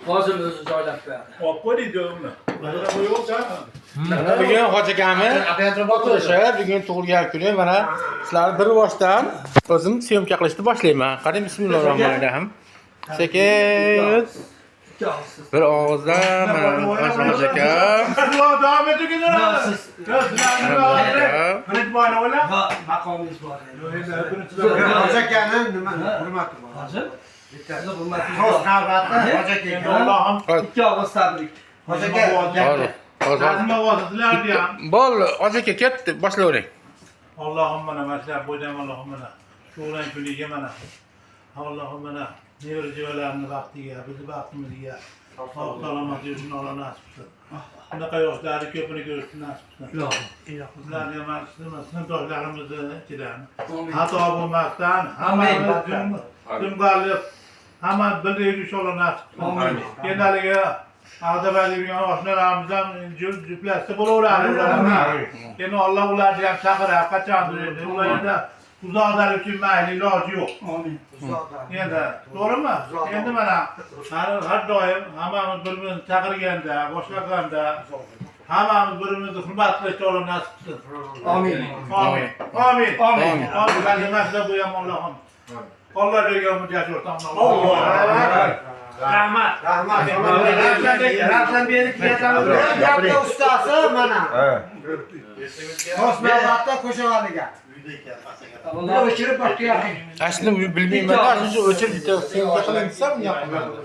Hozir o'zi joylab qo'yadi. Olib qo'ydik uni. Mana qo'yib Bugun Hoji akami o'tirishib, bugun tug'ilgan kuni mana sizlarni bir boshdan o'zim syomka qilishni boshlayman. Qarang, bismillahirrohmanirrohim. Sekin bir og'izdan mana Hoji akam. davom eting. Birinchi bora o'la. Maqomingiz bor. Hoji akani nima hurmati bor? Hozir bittasi hurmatli. Xo'sh, navbatda Hoji akaga. Allohim. Ikki og'iz tabrik. Hoji aka, Hozir. Ta'zim ovozingizlarni ham. Bol, Hoji aka ketdi, boshlayvering. Allohim mana mashlab qo'ydam, Allohim mana. Shu'lan kuniga mana. Allohim mana nevara jivalarni vaqtiga, bizni vaqtimizga sog' salomat yurishni Alloh nasib qilsin. Bunaqa yoshlarni ko'pini ko'rishni nasib qilsin. Bizlarni ham sinfdoshlarimizni ichidan xato bo'lmasdan hammamiz jumg'alib, hamma birlik inshaalloh nasib qilsin. Keyin haligi Ag'dabalik oshnalarimiz ham juplashsa bo'laveradi ular. Keyin Alloh ularni ham chaqiradi, qachondir. Ularda uzoqdalik uchun mayli iloji yo'q. Amin. Endi to'g'rimi? Endi mana har doim hammamiz bir-birimizni chaqirganda, boshlaganda hammamiz bir-birimizni hurmat qilishni Alloh nasib qilsin. Amin. Amin. Amin. Amin. Amin. Kalimasida bu ham Allohim. Alloh bergan muddat o'rtamda. Rahmat. Rahmat. Rahmat berib ketamiz. Gapda ustasi mana. Xo'sh, navbatda qo'shig'aliga. O'chirib boshlayapti. Aslida bilmayman, shu o'chirib bitta syomka qiling desam, yoqmaydi.